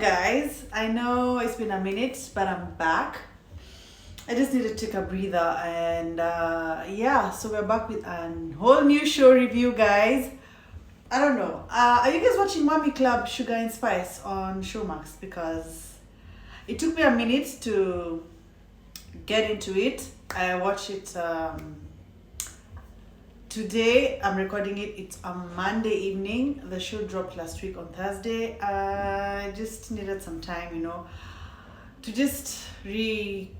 guys, I know it's been a minute, but I'm back. I just need to take a breather, and yeah, so we're back with a whole new show review, guys. I don't know. Are you guys watching Mommy Club Sugar and Spice on Showmax? Because it took me a minute to get into it. I watched it today. I'm recording it. It's a Monday evening. The show dropped last week on Thursday. I just needed some time, to just recalibrate.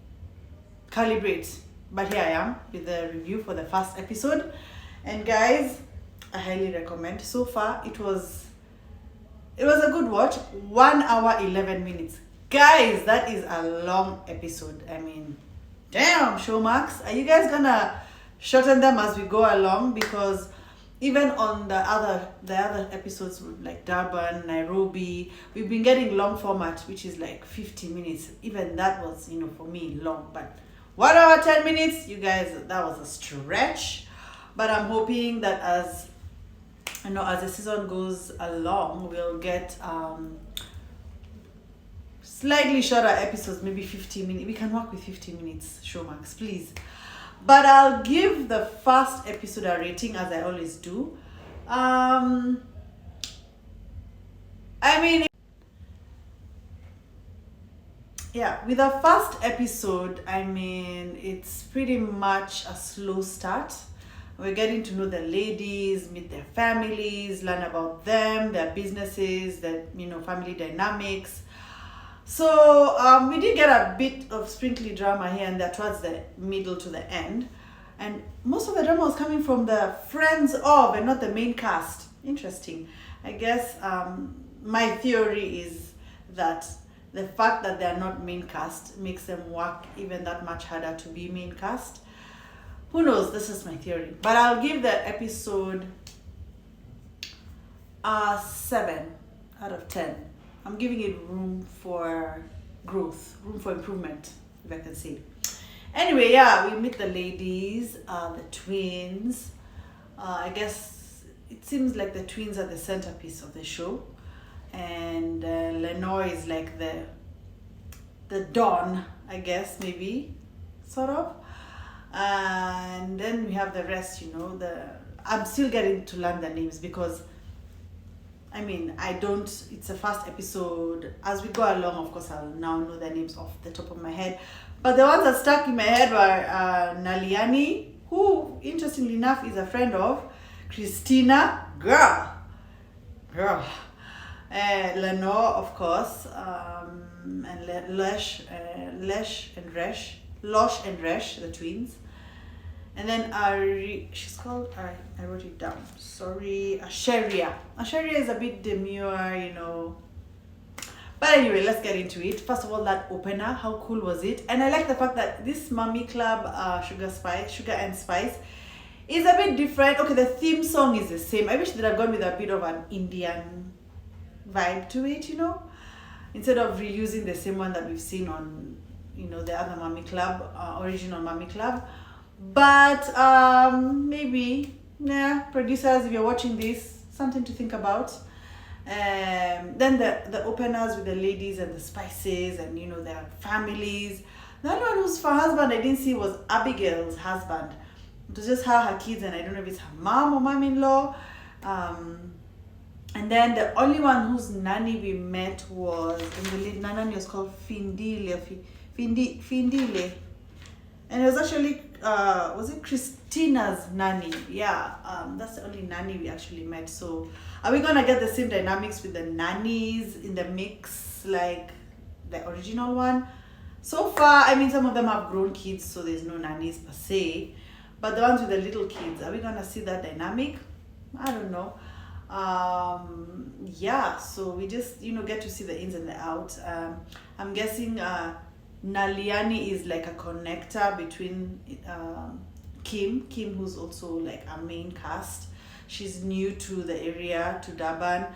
But here I am with the review for the first episode. And guys, I highly recommend. So far, it was a good watch. 1 hour 11 minutes. Guys, that is a long episode. I mean, damn, Showmax. Are you guys gonna shorten them as we go along? Because even on the other episodes like Durban, Nairobi, we've been getting long format, which is like 50 minutes. Even that was, for me, long. But 1 hour 10 minutes, you guys, that was a stretch. But I'm hoping that as the season goes along, we'll get slightly shorter episodes, maybe 50 minutes. We can work with 50 minutes, Showmax, please. But I'll give the first episode a rating, as I always do. With the first episode, it's pretty much a slow start. We're getting to know the ladies, meet their families, learn about them, their businesses, their family dynamics. So we did get a bit of sprinkly drama here and there towards the middle to the end. And most of the drama was coming from the friends of and not the main cast. Interesting. I guess my theory is that the fact that they are not main cast makes them work even that much harder to be main cast. Who knows? This is my theory. But I'll give the episode a 7 out of 10. I'm giving it room for growth, room for improvement, if I can say. Anyway, we meet the ladies, the twins. I guess it seems like the twins are the centerpiece of the show. And Lenore is like the dawn, I guess, maybe, sort of. And then we have the rest, I'm still getting to learn the names because it's a first episode. As we go along, of course, I'll now know the names off the top of my head. But the ones that stuck in my head were Nanny, who, interestingly enough, is a friend of Christina, girl. Lenore, of course, and Losh and Resh, the twins. And then she's called, I wrote it down, sorry, Asaria. Asaria is a bit demure, But anyway, let's get into it. First of all, that opener, how cool was it? And I like the fact that this Mommy Club Sugar and Spice is a bit different. Okay, the theme song is the same. I wish they'd have gone with a bit of an Indian vibe to it, instead of reusing the same one that we've seen on, the other Mommy Club, original Mommy Club. But maybe, producers, if you're watching this, something to think about. Then the openers with the ladies and the spices and their families. The only one who's for husband I didn't see was Abigail's husband. It was just her kids, and I don't know if it's her mom or mom-in-law. And then the only one whose nanny we met was, the nanny was called Findile. And it was actually, was it Christina's nanny? Yeah, that's the only nanny we actually met. So are we gonna get the same dynamics with the nannies in the mix like the original one? So far, some of them have grown kids, so there's no nannies per se. But the ones with the little kids, are we gonna see that dynamic? I don't know. So we just, get to see the ins and the outs. I'm guessing Naliani is like a connector between Kim, who's also like a main cast. She's new to the area, to Durban,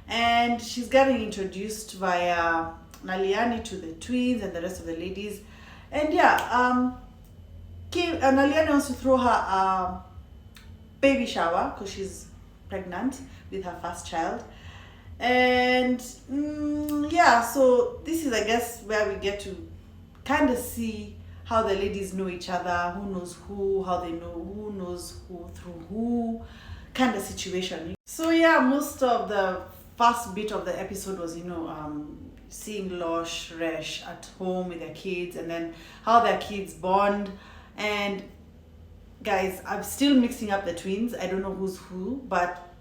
and she's getting introduced via Naliani to the twins and the rest of the ladies. And Naliani wants to throw her baby shower because she's pregnant with her first child. And yeah, so this is, I guess, where we get to kind of see how the ladies know each other, who knows who, how they know who knows who through who, kind of situation. So yeah, most of the first bit of the episode was, seeing Losh, Resh at home with their kids, and then how their kids bond. And guys, I'm still mixing up the twins. I don't know who's who, but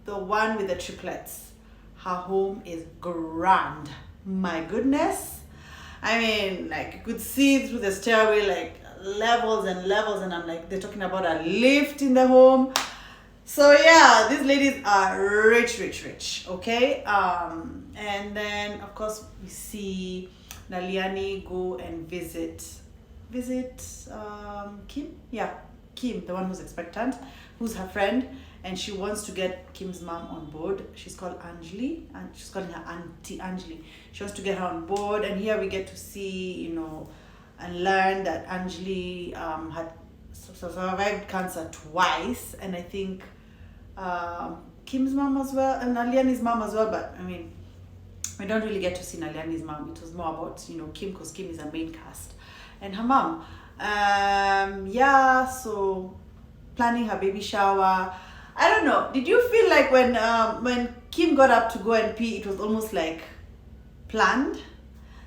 the one with the triplets, her home is grand. My goodness. I mean, like, you could see through the stairway, like, levels and levels, and I'm like, they're talking about a lift in the home. So yeah, these ladies are rich, okay? And then, of course, we see Naliani go and visit Kim? Yeah, Kim, the one who's expectant, who's her friend, and she wants to get Kim's mom on board. She's called Anjali, and she's calling her Auntie Anjali. She wants to get her on board, and here we get to see, and learn that Anjali had survived cancer twice, and I think Kim's mom as well, and Naliani's mom as well, but I mean, we don't really get to see Naliani's mom. It was more about, Kim, because Kim is a main cast, and her mom. Yeah, so planning her baby shower. I don't know. Did you feel like when Kim got up to go and pee, it was almost like planned?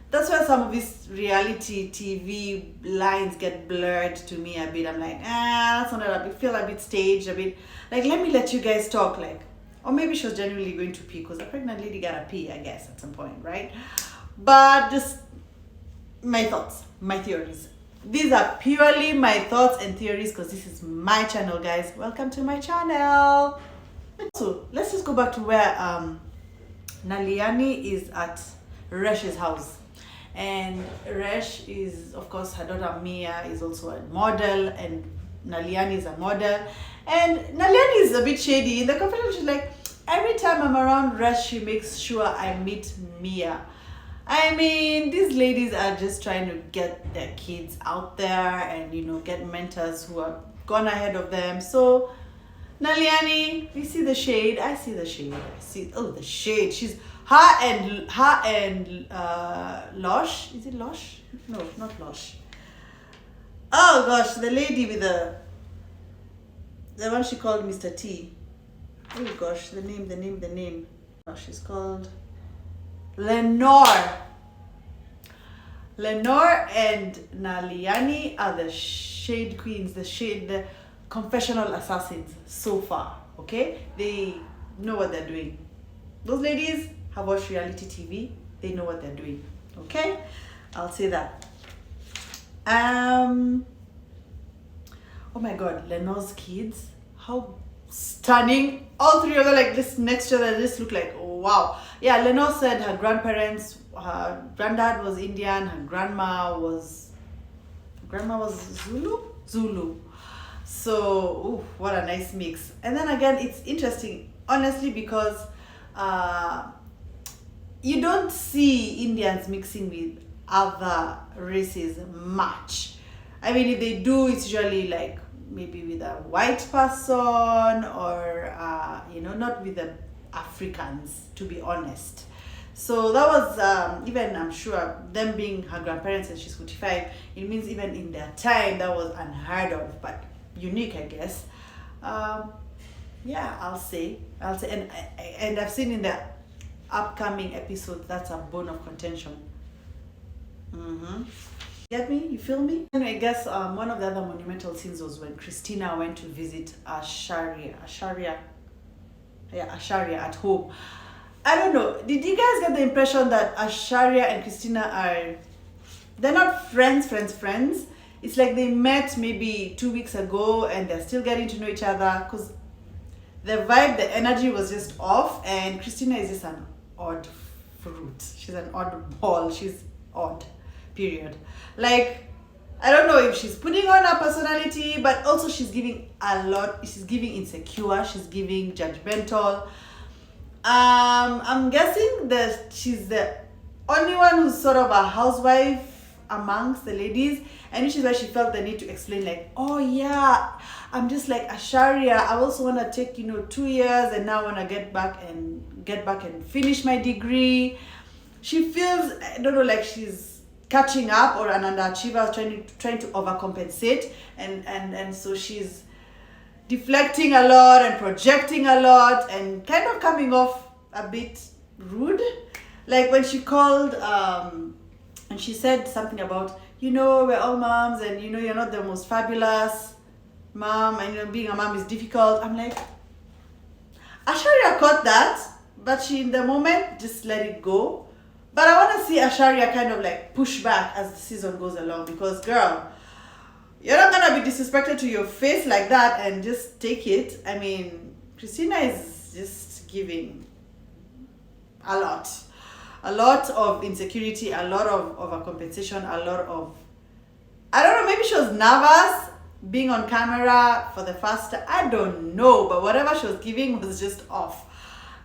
That's where some of these reality TV lines get blurred to me a bit. I'm like, that's not a bit, feel a bit staged, a bit like, let me let you guys talk, like, or maybe she was genuinely going to pee because a pregnant lady gotta pee, I guess, at some point, right? But just my thoughts, my theories. These are purely my thoughts and theories because this is my channel, guys. Welcome to my channel. So let's just go back to where Naliani is at Resh's house. And Resh is, of course, her daughter Mia is also a model, and Naliani is a model. And Naliani is a bit shady. In the confession, she's like, every time I'm around Resh, she makes sure I meet Mia. I mean, these ladies are just trying to get their kids out there and, get mentors who are gone ahead of them. So, Naliani, you see the shade? I see the shade. The shade. She's her and Losh. Is it Losh? No, not Losh. Oh gosh, the lady with the one she called Mr. T. Oh gosh, the name. Oh, she's called Lenore. Lenore and Naliani are the shade queens, the confessional assassins so far, okay? They know what they're doing. Those ladies have watched reality TV. They know what they're doing, okay? I'll say that. Oh my God, Lenore's kids, how stunning. All three of them, like, just next to her, just look like, oh, wow. Yeah, Lenore said her grandparents, her granddad was Indian, her grandma was Zulu. So, ooh, what a nice mix. And then again, it's interesting, honestly, because you don't see Indians mixing with other races much. I mean, if they do, it's usually like maybe with a white person or, not with the Africans, to be honest. So that was, even I'm sure, them being her grandparents and she's 45, it means even in their time, that was unheard of, but unique, I guess. Yeah, I'll say, and I've seen in the upcoming episode, that's a bone of contention. Get me? You feel me? And I guess one of the other monumental scenes was when Christina went to visit Asaria at home. I don't know. Did you guys get the impression that Asaria and Christina they're not friends? It's like they met maybe 2 weeks ago and they're still getting to know each other because the vibe, the energy was just off, and Christina is just an odd fruit. She's an odd ball. She's odd, period. Like, I don't know if she's putting on her personality, but also she's giving a lot. She's giving insecure. She's giving judgmental. I'm guessing that she's the only one who's sort of a housewife amongst the ladies, and which is why she felt the need to explain, like, oh yeah, I'm just like Asaria. I also want to take 2 years, and now I want to get back and finish my degree. She feels, I don't know, like she's catching up or an underachiever, trying to overcompensate, and so she's deflecting a lot and projecting a lot and kind of coming off a bit rude. Like when she called and she said something about, we're all moms, and you're not the most fabulous mom, and being a mom is difficult. I'm like, Asaria caught that, but she in the moment just let it go. But I want to see Asaria kind of like push back as the season goes along, because girl, you're not gonna be disrespected to your face like that and just take it. I mean, Christina is just giving a lot of insecurity, a lot of overcompensation, a lot of, I don't know, maybe she was nervous being on camera for the first time. I don't know, but whatever she was giving was just off.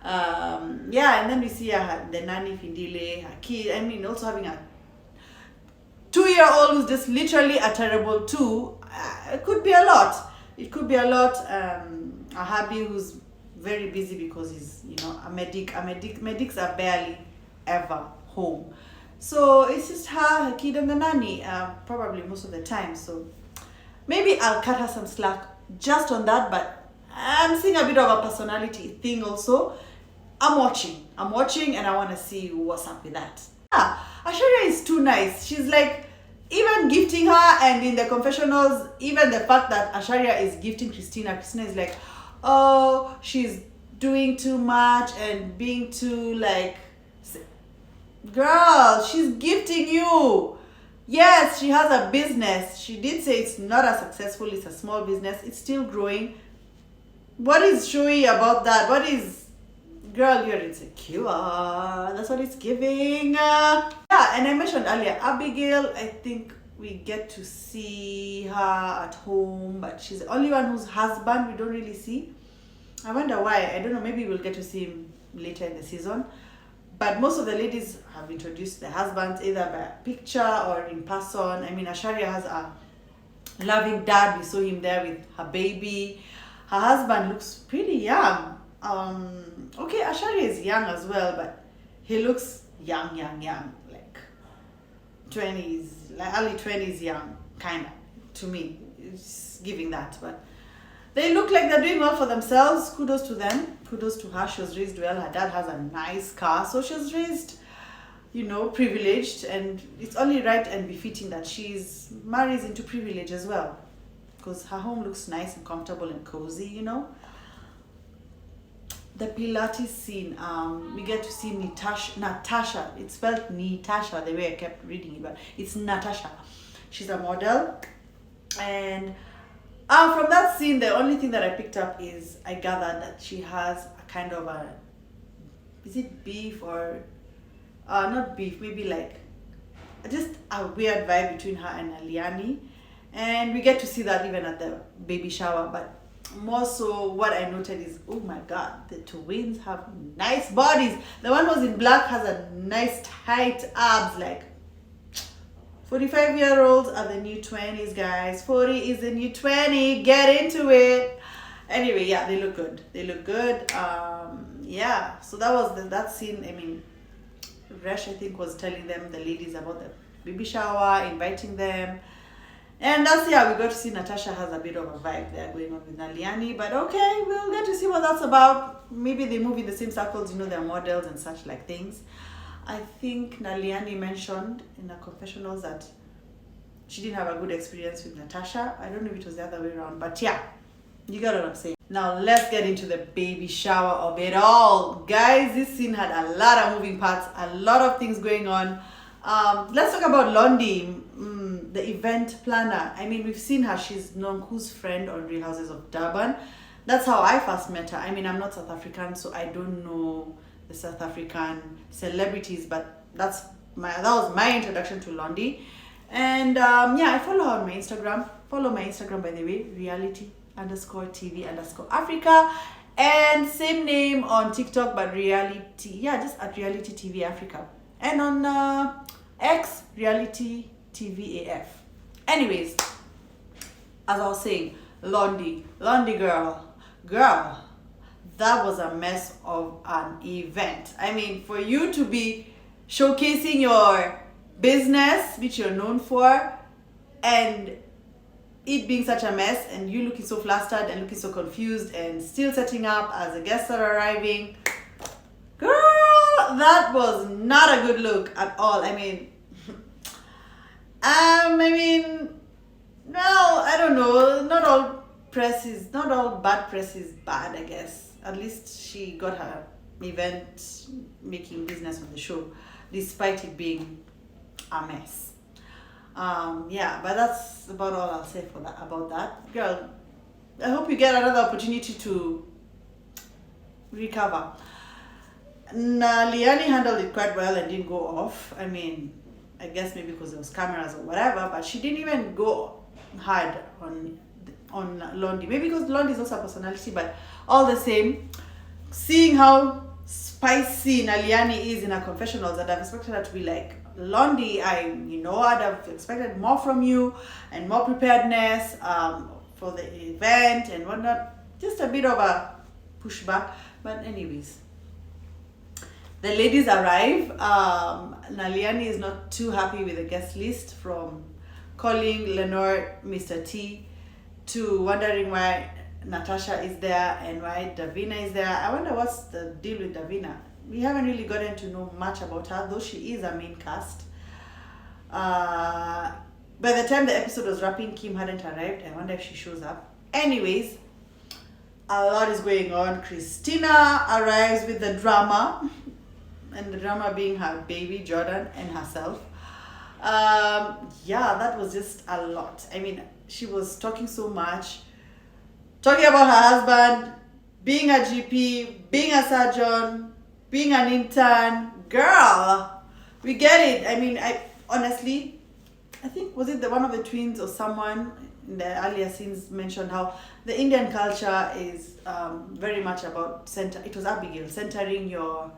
And then we see the nanny Findile, her kid, I mean, also having a 2-year-old who's just literally a terrible 2. It could be a lot. A hubby who's very busy because he's, a medic. Medics are barely ever home. So it's just her kid, and the nanny, probably most of the time. So maybe I'll cut her some slack just on that, but I'm seeing a bit of a personality thing also. I'm watching, and I want to see what's up with that. Asaria is too nice. She's like, even gifting her, and in the confessionals, even the fact that Asaria is gifting Christina is like, oh, she's doing too much and being too like, girl, she's gifting you. Yes, she has a business. She did say it's not as successful, it's a small business, it's still growing. What is showy about that? Girl, you're insecure. That's what it's giving. And I mentioned earlier, Abigail, I think we get to see her at home, but she's the only one whose husband we don't really see. I wonder why. I don't know, maybe we'll get to see him later in the season. But most of the ladies have introduced their husbands either by picture or in person. I mean, Asaria has a loving dad. We saw him there with her baby. Her husband looks pretty young. Okay, Asaria is young as well, but he looks young, like 20s, like early 20s young, kind of, to me. It's giving that, but they look like they're doing well for themselves. Kudos to them. Kudos to her. She was raised well. Her dad has a nice car, so she was raised, privileged, and it's only right and befitting that she's marries into privilege as well, because her home looks nice and comfortable and cozy, The Pilates scene, we get to see Natasha. It's spelled Natasha the way I kept reading it, but it's Natasha. She's a model, and from that scene, the only thing that I picked up is I gathered that she has a kind of is it beef or not beef, maybe like just a weird vibe between her and Liani, and we get to see that even at the baby shower. But more so, what I noted is, oh my god, the twins have nice bodies. The one who's in black has a nice tight abs. Like 45-year-olds are the new 20s, guys. 40 is the new 20. Get into it. Anyway, yeah, they look good. So that was that scene. I mean, Resh, I think, was telling them, the ladies, about the baby shower, inviting them. And we got to see Natasha has a bit of a vibe there going on with Naliani. But okay, we'll get to see what that's about. Maybe they move in the same circles, they're models and such like things. I think Naliani mentioned in her confessionals that she didn't have a good experience with Natasha. I don't know if it was the other way around, but yeah, you got what I'm saying. Now let's get into the baby shower of it all. Guys, this scene had a lot of moving parts, a lot of things going on. Let's talk about Londi, the event planner. I mean, we've seen her. She's Nonku's friend on Real Houses of Durban. That's how I first met her. I mean, I'm not South African, so I don't know the South African celebrities, but that was my introduction to Londi. And I follow her on my Instagram. Follow my Instagram, by the way, reality_TV_Africa. And same name on TikTok, but just at Reality TV Africa. And on X, Reality TV AF. Anyways, as I was saying, Londi girl, that was a mess of an event. I mean, for you to be showcasing your business, which you're known for, and it being such a mess, and you looking so flustered and looking so confused and still setting up as the guests are arriving, girl, that was not a good look at all. I mean, no, I don't know. Not all bad press is bad, I guess. At least she got her event making business on the show, despite it being a mess. Yeah, but that's about all I'll say about that. Girl, I hope you get another opportunity to recover. Liani handled it quite well and didn't go off. I mean, I guess maybe because there was cameras or whatever, but she didn't even go hard on Londi. Maybe because Londi is also a personality, but all the same, seeing how spicy Naliani is in her confessionals, I'd have expected her to be like, Londi, I'd have expected more from you and more preparedness for the event and whatnot. Just a bit of a pushback. But anyways, the ladies arrive. Naliani is not too happy with the guest list, from calling Lenore Mr. T to wondering why Natasha is there and why Davina is there. I wonder what's the deal with Davina. We haven't really gotten to know much about her, though she is a main cast. By the time the episode was wrapping, Kim hadn't arrived. I wonder if she shows up. Anyways, a lot is going on. Christina arrives with the drama, and the drama being her baby Jordan and herself. Yeah, that was just a lot. I mean, she was talking so much, talking about her husband, being a GP, being a surgeon, being an intern. Girl, we get it. I mean, I think, was it one of the twins or someone in the earlier scenes mentioned how the Indian culture is very much about it was Abigail, centering your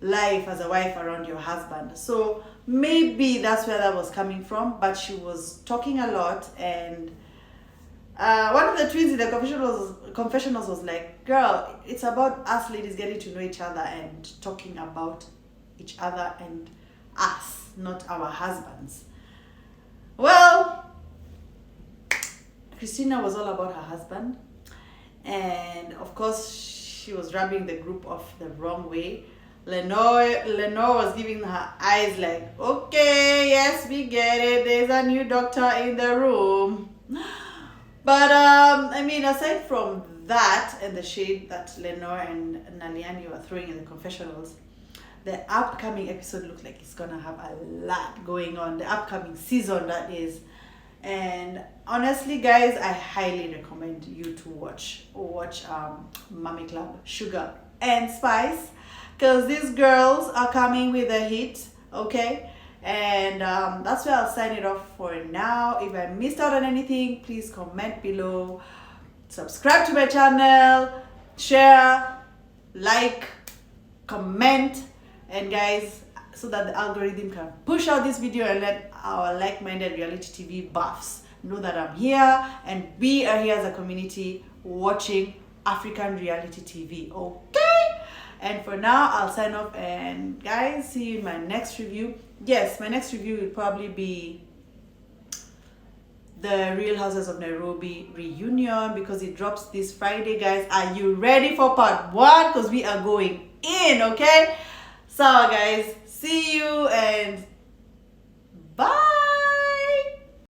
life as a wife around your husband. So maybe that's where that was coming from, but she was talking a lot, and one of the twins in the confessionals was like, girl, it's about us ladies getting to know each other and talking about each other and us, not our husbands. Well, Christina was all about her husband, and of course she was rubbing the group off the wrong way. Lenore was giving her eyes like, okay, yes, we get it, there's a new doctor in the room. But aside from that and the shade that Lenore and Naliani were throwing in the confessionals, the upcoming episode looks like it's gonna have a lot going on. The upcoming season, that is. And honestly, guys, I highly recommend you to watch Mommy Club Sugar and Spice, because these girls are coming with a hit, okay? And that's where I'll sign it off for now. If I missed out on anything, please comment below, subscribe to my channel, share, like, comment, and guys, so that the algorithm can push out this video and let our like-minded reality TV buffs know that I'm here and we are here as a community watching African reality TV, okay? And for now, I'll sign off, and guys, see you in my next review. Yes, my next review will probably be the Real Houses of Nairobi reunion, because it drops this Friday, guys. Are you ready for part 1? Because we are going in, okay? So guys, see you, and